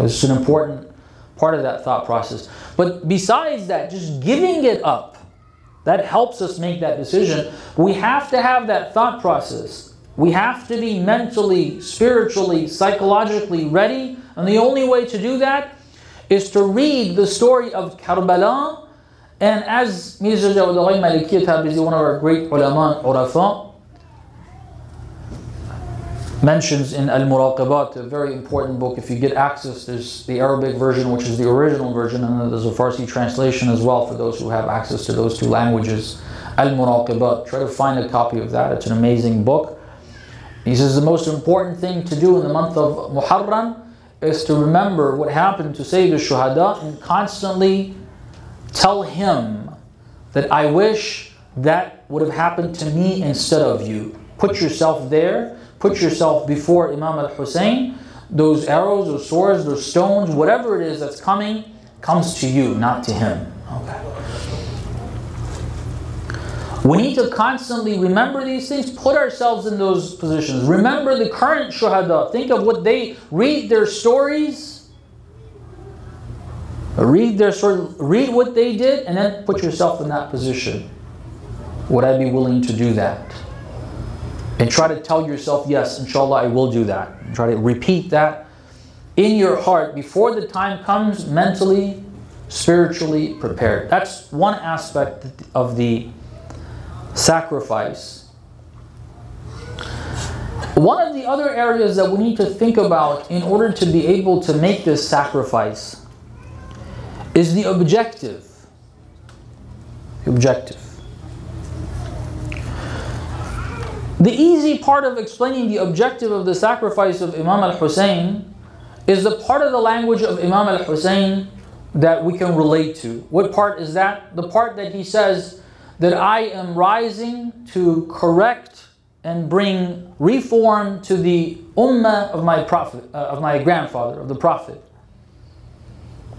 It's an important part of that thought process. But besides that, just giving it up, that helps us make that decision. We have to have that thought process. We have to be mentally, spiritually, psychologically ready. And the only way to do that is to read the story of Karbala. And as Mirza Jawad Maliki Tabrizi, one of our great ulama, urafa, mentions in Al-Muraqabat, a very important book. If you get access, there's the Arabic version, which is the original version, and then there's a Farsi translation as well for those who have access to those two languages. Al-Muraqabat. Try to find a copy of that. It's an amazing book. He says the most important thing to do in the month of Muharram is to remember what happened to Sayyid al-Shuhada and constantly tell him that I wish that would have happened to me instead of you. Put yourself there. Put yourself before Imam al-Hussein. Those arrows, those swords, those stones, whatever it is that's coming, comes to you, not to him. Okay. We need to constantly remember these things, put ourselves in those positions. Remember the current shuhada. Think of what they read, their stories. Read what they did, and then put yourself in that position. Would I be willing to do that? And try to tell yourself, yes, inshallah, I will do that. And try to repeat that in your heart before the time comes, mentally, spiritually prepared. That's one aspect of the sacrifice. One of the other areas that we need to think about in order to be able to make this sacrifice is the objective. The objective. The easy part of explaining the objective of the sacrifice of Imam al-Hussein is the part of the language of Imam al-Hussein that we can relate to. What part is that? The part that he says that I am rising to correct and bring reform to the ummah of my prophet, of my grandfather, of the Prophet.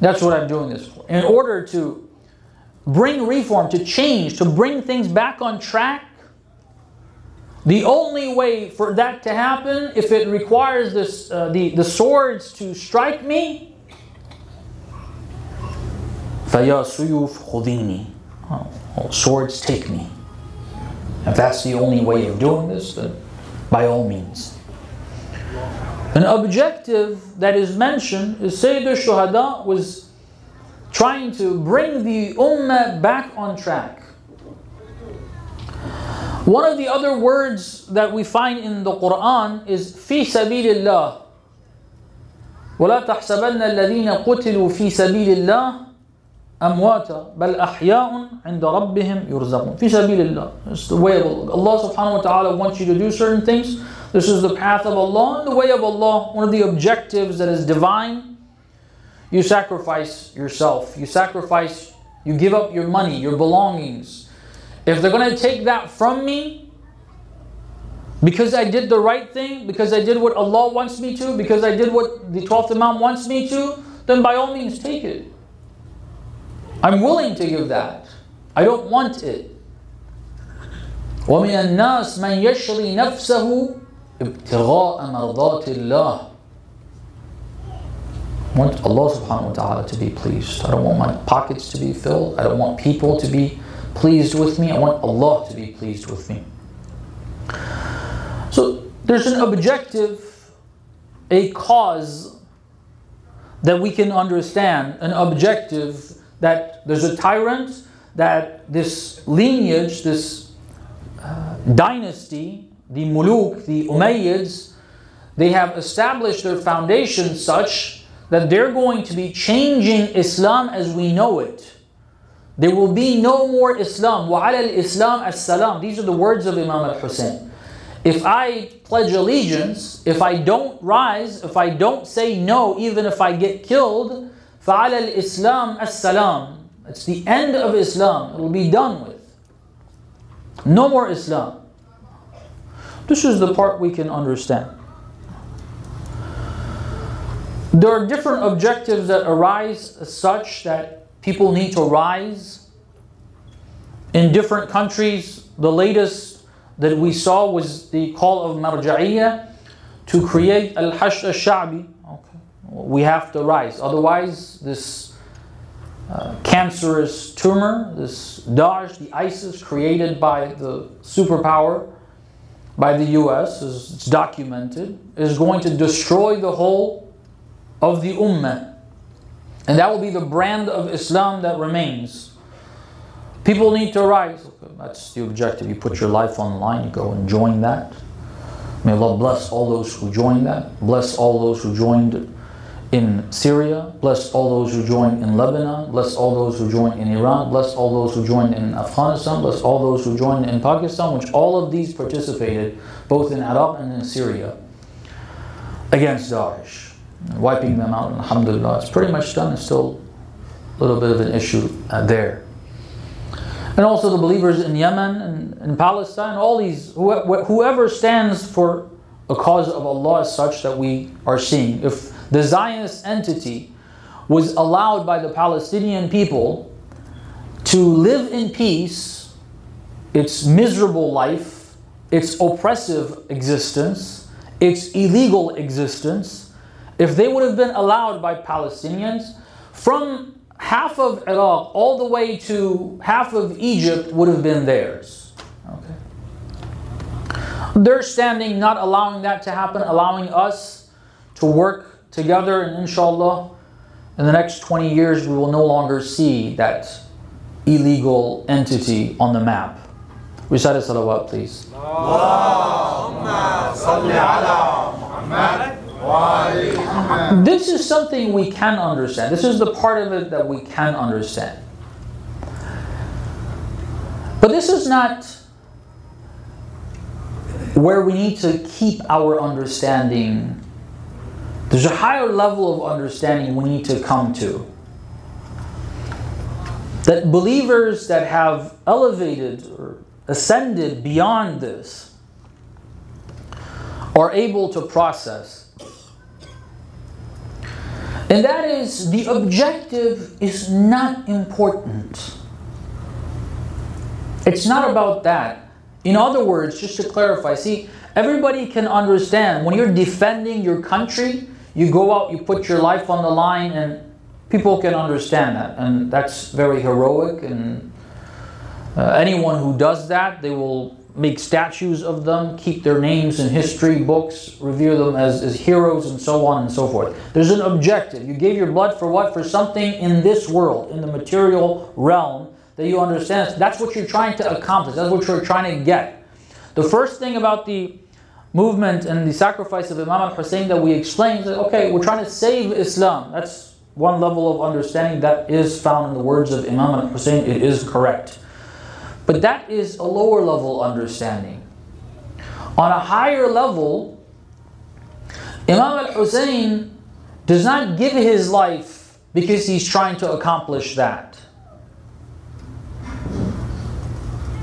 That's what I'm doing this for. In order to bring reform, to change, to bring things back on track, the only way for that to happen, if it requires this, the swords to strike me, فَيَا سُيُوفْ خُذِينِي, swords take me. If that's the only way of doing this, then by all means. An objective that is mentioned is Sayyid al-Shuhada was trying to bring the ummah back on track. One of the other words that we find in the Quran is في سبيل الله. ولا تحسبن الذين قتلوا في سبيل الله أمواتا بل أحياء عند ربهم يرزقون. في سبيل الله. It's the way of Allah. Allah subhanahu wa ta'ala wants you to do certain things. This is the path of Allah and the way of Allah. One of the objectives that is divine. You sacrifice yourself. You sacrifice, you give up your money, your belongings. If they're going to take that from me, because I did the right thing, because I did what Allah wants me to, because I did what the 12th Imam wants me to, then by all means take it. I'm willing to give that. I don't want it. وَمِنَ النَّاسِ مَنْ يَشْرِي نَفْسَهُ ابْتِغَاءَ مَرْضَاتِ اللَّهِ. I want Allah subhanahu wa ta'ala to be pleased. I don't want my pockets to be filled. I don't want people to be pleased with me. I want Allah to be pleased with me. So there's an objective, a cause that we can understand, an objective that there's a tyrant, that this lineage, this dynasty, the Muluk, the Umayyads, they have established their foundation such that they're going to be changing Islam as we know it. There will be no more Islam. وَعَلَى الْإِسْلَامِ السَّلَامِ. These are the words of Imam al-Hussein. If I pledge allegiance, if I don't rise, if I don't say no, even if I get killed, فَعَلَى الْإِسْلَامِ السَّلَامِ. It's the end of Islam. It will be done with. No more Islam. This is the part we can understand. There are different objectives that arise as such that people need to rise. In different countries, the latest that we saw was the call of Marja'iyya to create Al-Hashd al-Sha'bi. Okay. We have to rise. Otherwise, this cancerous tumor, this Daesh, the ISIS created by the superpower, by the US, as it's documented, is going to destroy the whole of the Ummah. And that will be the brand of Islam that remains. People need to rise. That's the objective. You put your life on the line, you go and join that. May Allah bless all those who joined that. Bless all those who joined in Syria. Bless all those who joined in Lebanon. Bless all those who joined in Iran. Bless all those who joined in Afghanistan. Bless all those who joined in Pakistan, which all of these participated both in Iraq and in Syria against Daesh. Wiping them out, alhamdulillah. It's pretty much done. It's still a little bit of an issue there. And also the believers in Yemen and in Palestine, all these, whoever stands for a cause of Allah as such that we are seeing. If the Zionist entity was allowed by the Palestinian people to live in peace, its miserable life, its oppressive existence, its illegal existence, if they would have been allowed by Palestinians, from half of Iraq all the way to half of Egypt would have been theirs. Okay. They're standing, not allowing that to happen, allowing us to work together, and inshallah, in the next 20 years we will no longer see that illegal entity on the map. Recite a salawat, please. Allahumma salli ala Muhammad. This is something we can understand. This is the part of it that we can understand. But this is not where we need to keep our understanding. There's a higher level of understanding we need to come to. That believers that have elevated or ascended beyond this are able to process. And that is, the objective is not important. It's not about that. In other words, just to clarify, see, everybody can understand when you're defending your country, you go out, you put your life on the line, and people can understand that. And that's very heroic, and anyone who does that, they will make statues of them, keep their names in history books, revere them as heroes, and so on and so forth. There's an objective. You gave your blood for what? For something in this world, in the material realm, that you understand. That's what you're trying to accomplish. That's what you're trying to get. The first thing about the movement and the sacrifice of Imam al-Hussein that we explained is that, okay, we're trying to save Islam. That's one level of understanding that is found in the words of Imam al-Hussein. It is correct. But that is a lower level understanding. On a higher level, Imam al-Hussein does not give his life because he's trying to accomplish that.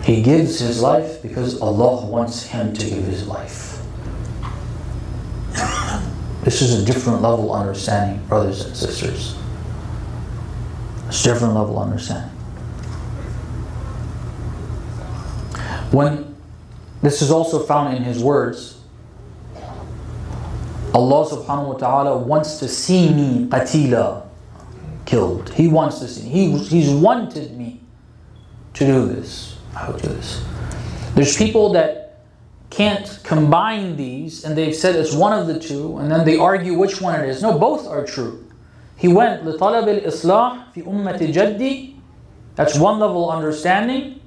He gives his life because Allah wants him to give his life. This is a different level understanding, brothers and sisters. It's a different level understanding. When this is also found in his words, Allah subhanahu wa ta'ala wants to see me qatila, killed. He wants to see me. He's wanted me to do this. I would do this. There's people that can't combine these, and they've said it's one of the two, and then they argue which one it is. No, both are true. He went لِطَلَبِ الْإِصْلَاحِ فِي أُمَّةِ جَدِّي. That's one level understanding.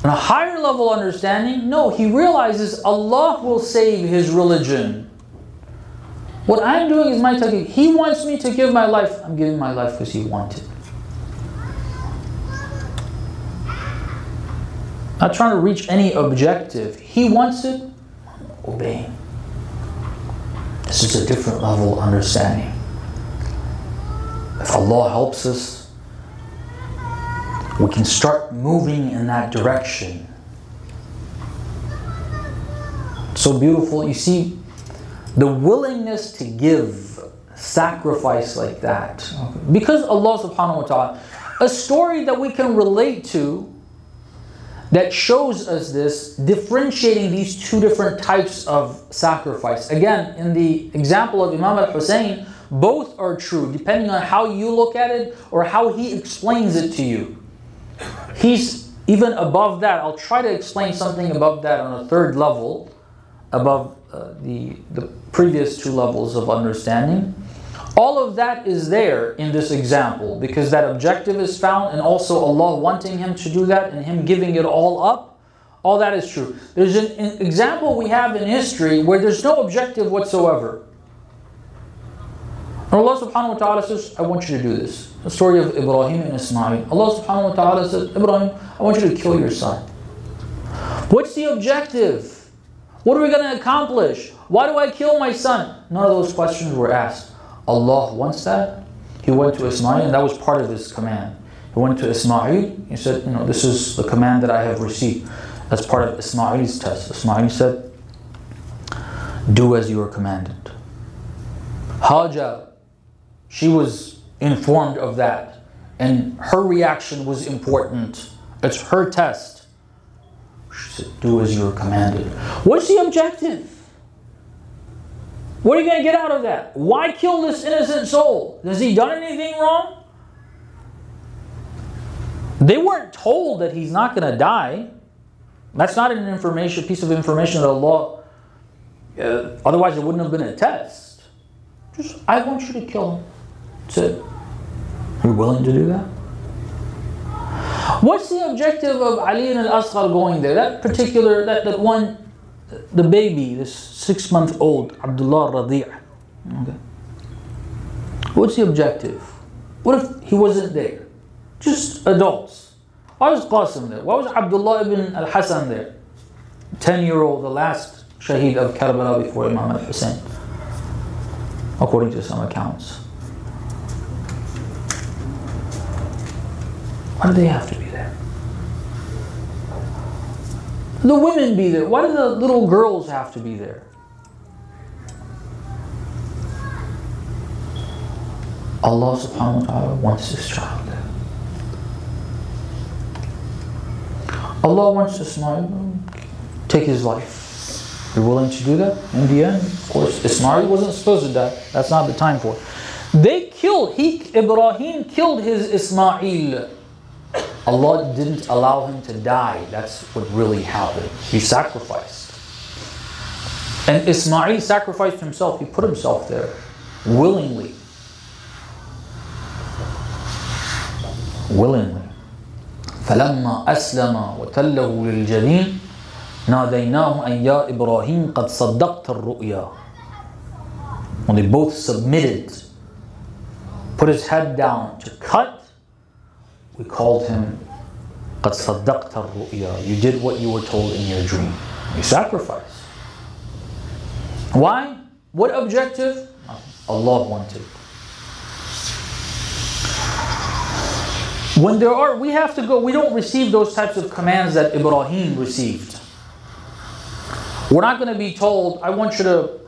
On a higher level understanding, no, he realizes Allah will save his religion. What I'm doing is my taqi. He wants me to give my life. I'm giving my life because he wanted. Not trying to reach any objective. He wants it, obey. This is a different level of understanding. If Allah helps us, we can start moving in that direction. So beautiful. You see, the willingness to give, sacrifice like that. Because Allah subhanahu wa ta'ala, a story that we can relate to, that shows us this, differentiating these two different types of sacrifice. Again, in the example of Imam al-Hussein, both are true, depending on how you look at it or how he explains it to you. He's even above that. I'll try to explain something above that on a third level, above the previous two levels of understanding. All of that is there in this example because that objective is found, and also Allah wanting him to do that and him giving it all up. All that is true. There's an example we have in history where there's no objective whatsoever. And Allah subhanahu wa ta'ala says, I want you to do this. The story of Ibrahim and Ismail. Allah subhanahu wa ta'ala says, Ibrahim, I want you to kill your son. What's the objective? What are we going to accomplish? Why do I kill my son? None of those questions were asked. Allah wants that. He went to Ismail, and that was part of his command. He went to Ismail. He said, this is the command that I have received. That's part of Ismail's test. Ismail said, do as you are commanded. Hajar, she was informed of that, and her reaction was important. It's her test. She said, do as you are commanded. What's the objective? What are you going to get out of that? Why kill this innocent soul? Has he done anything wrong? They weren't told that he's not going to die. That's not an piece of information that Allah, otherwise it wouldn't have been a test. Just, I want you to kill him. That's it. Are you willing to do that? What's the objective of Ali and al-Asghar going there? That one, the baby, this 6-month-old Abdullah Radi'. Okay. What's the objective? What if he wasn't there? Just adults. Why was Qasim there? Why was Abdullah ibn al-Hasan there? 10-year-old, the last shaheed of Karbala before Imam al-Hussein, according to some accounts. Why do they have to be there? The women be there. Why do the little girls have to be there? Allah subhanahu wa ta'ala wants this child there. Allah wants Ismail to take his life. You're willing to do that? In the end, of course, Ismail wasn't supposed to die. That's not the time for it. Ibrahim killed his Ismail. Allah didn't allow him to die. That's what really happened. He sacrificed. And Ismail sacrificed himself. He put himself there willingly. Willingly. فَلَمَّا أَسْلَمَا وَتَلَّهُ لِلْجَبِينِ نَادَيْنَاهُ أَنْ يَا إِبْرَاهِيمُ قَدْ صَدَّقْتَ الرُّؤْيَا. When they both submitted, put his head down to cut, we called him قَدْ صَدَّقْتَ الرُّؤْيَا. You did what you were told in your dream. You sacrificed. Why? What objective? Allah wanted. When we have to go, we don't receive those types of commands that Ibrahim received. We're not going to be told, I want you to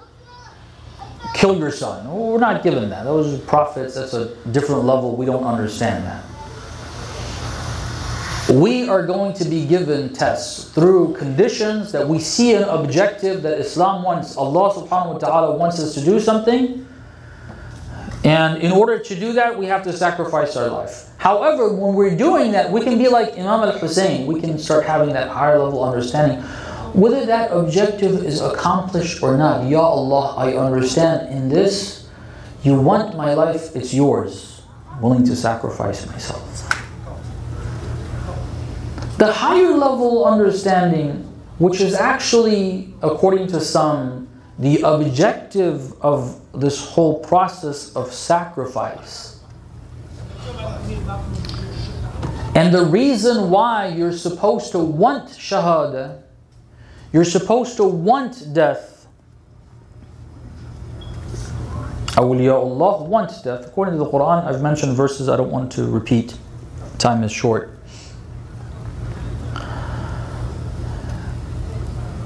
kill your son. We're not given that. Those are prophets. That's a different level. We don't understand that. We are going to be given tests through conditions that we see an objective that Islam wants. Allah subhanahu wa ta'ala wants us to do something. And in order to do that, we have to sacrifice our life. However, when we're doing that, we can be like Imam al-Hussein. We can start having that higher level understanding. Whether that objective is accomplished or not, Ya Allah, I understand in this, you want my life, it's yours. I'm willing to sacrifice myself. The higher level understanding, which is actually, according to some, the objective of this whole process of sacrifice. And the reason why you're supposed to want shahada, you're supposed to want death. Awliyaullah want death. According to the Quran, I've mentioned verses I don't want to repeat. Time is short.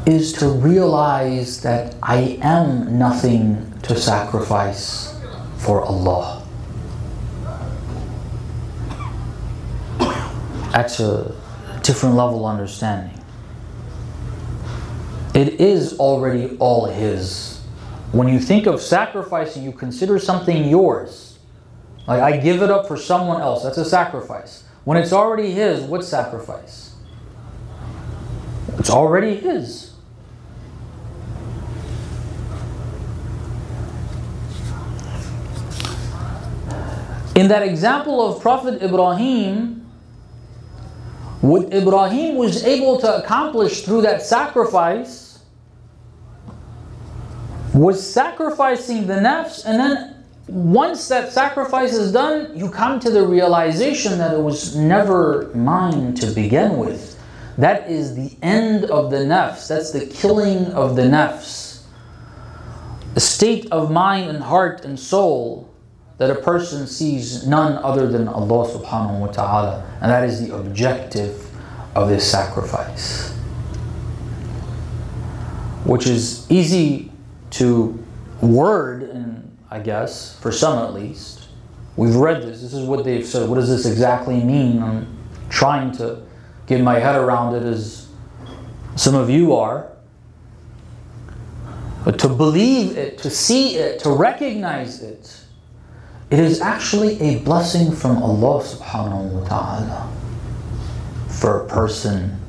Is to realize that I am nothing to sacrifice for Allah. That's a different level of understanding. It is already all His. When you think of sacrificing, you consider something yours. Like, I give it up for someone else. That's a sacrifice. When it's already His, what's sacrifice? It's already His. In that example of Prophet Ibrahim, what Ibrahim was able to accomplish through that sacrifice was sacrificing the nafs, and then once that sacrifice is done, you come to the realization that it was never mine to begin with. That is the end of the nafs. That's the killing of the nafs. The state of mind and heart and soul that a person sees none other than Allah subhanahu wa ta'ala. And that is the objective of this sacrifice. Which is easy to word, and I guess, for some at least. We've read this. This is what they've said. What does this exactly mean? I'm trying to get my head around it, as some of you are. But to believe it, to see it, to recognize it, it is actually a blessing from Allah subhanahu wa ta'ala for a person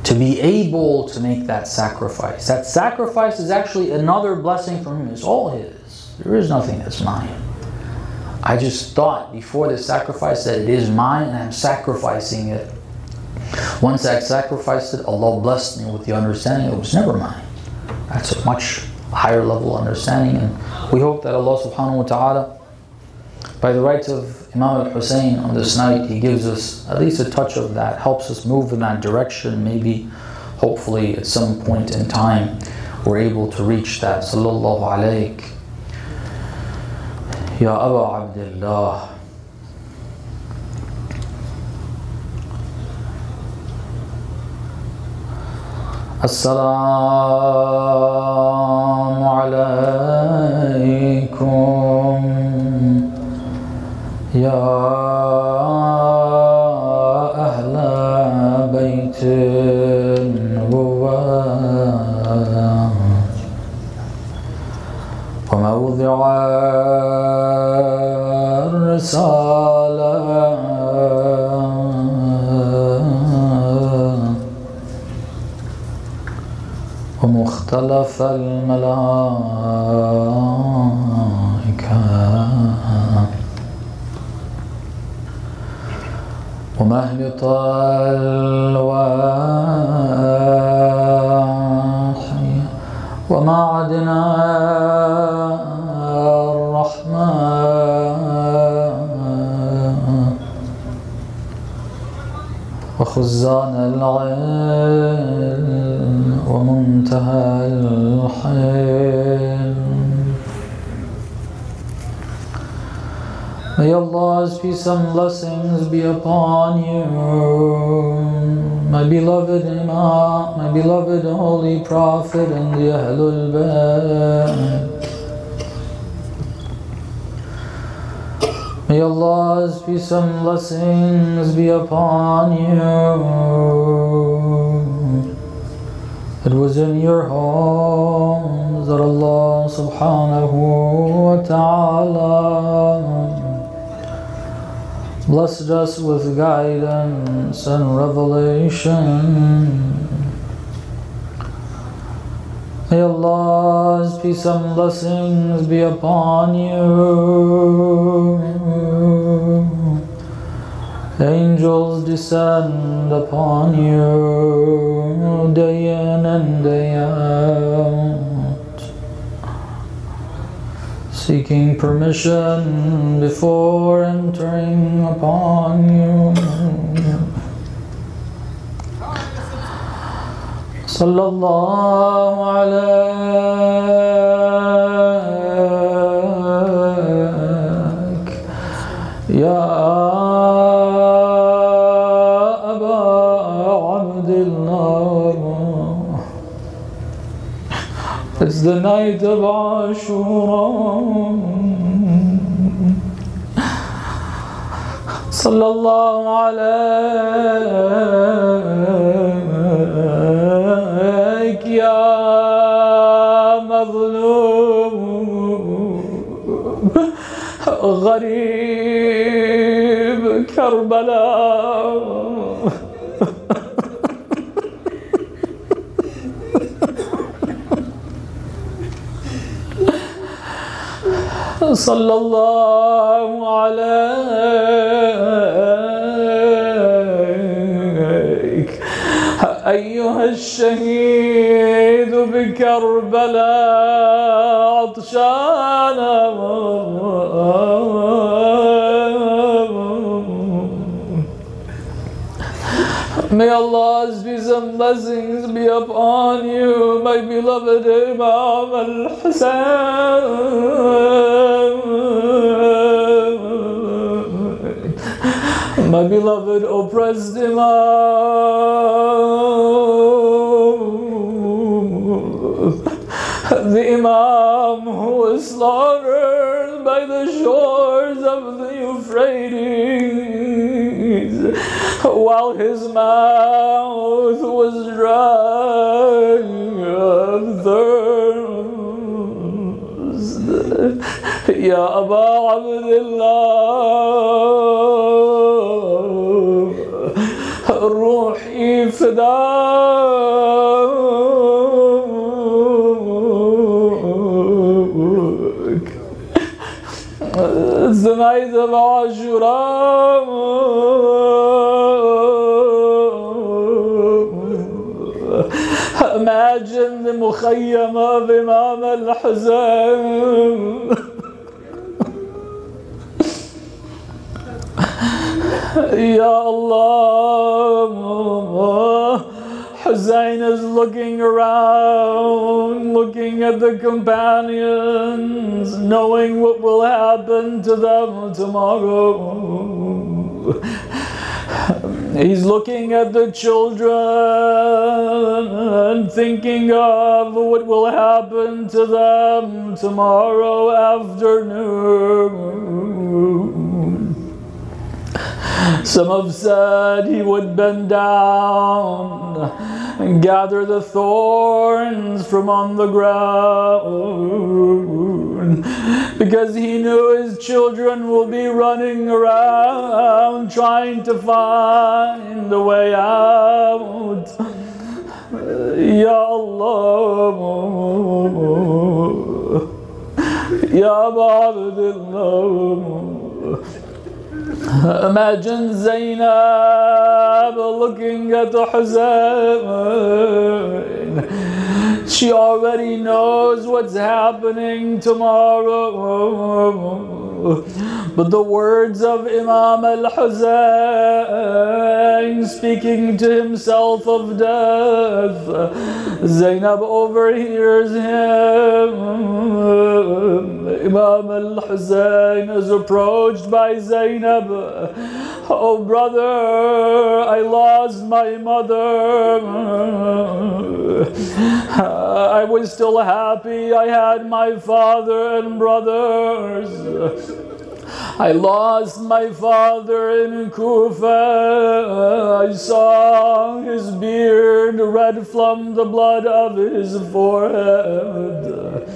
to be able to make that sacrifice. That sacrifice is actually another blessing from Him. It's all His. There is nothing that's mine. I just thought before the sacrifice that it is mine and I'm sacrificing it. Once I sacrificed it, Allah blessed me with the understanding it was never mine. That's a much higher level of understanding, and we hope that Allah subhanahu wa ta'ala, by the rights of Imam Hussein on this night, he gives us at least a touch of that, helps us move in that direction. Maybe, hopefully, at some point in time, we're able to reach that. Sallallahu alayk, Ya Aba Abdullah. Assalamu alaykum, Ya Ahla Baytin wa mawdi'a ar-risala ومختلف الملائكة ومهبط الوحي ومعدن الرحمن وخزان العلم ومنتهى الحلم. May Allah's peace and blessings be upon you, my beloved Imam, my beloved Holy Prophet, and the Ahlul Bayt. May Allah's peace and blessings be upon you. It was in your homes that Allah subhanahu wa ta'ala blessed us with guidance and revelation. May Allah's peace and blessings be upon you. Angels descend upon you day in and day out, seeking permission before entering upon you. Sallallahu alayk, Ya It's the night of Ashura. صلى الله عليك يا مظلوم غريب كربلاء. صلى الله عليك أيها الشهيد بكربلاء عطشانا. May Allah's peace and blessings be upon you, my beloved Imam al-Hussein, my beloved oppressed Imam, the Imam who was slaughtered by the shores of the Euphrates, while his mouth was dry of thirst. Ya Aba Abdullah, Ruhi Fidak. It's the night of Ashura. Imagine the mukhayyam of Imam al-Hussein. Ya Allah, Hussein is looking around, looking at the companions, knowing what will happen to them tomorrow. He's looking at the children, thinking of what will happen to them tomorrow afternoon. Some have said he would bend down and gather the thorns from on the ground, because he knew his children will be running around trying to find a way out. Ya Allah, Ya Abdullah. Imagine Zainab looking at the Hussein. She already knows what's happening tomorrow. But the words of Imam al-Hussein speaking to himself of death, Zainab overhears him. Imam al-Hussein is approached by Zainab. Oh brother, I lost my mother. I was still happy I had my father and brothers. I lost my father in Kufa. I saw his beard red from the blood of his forehead.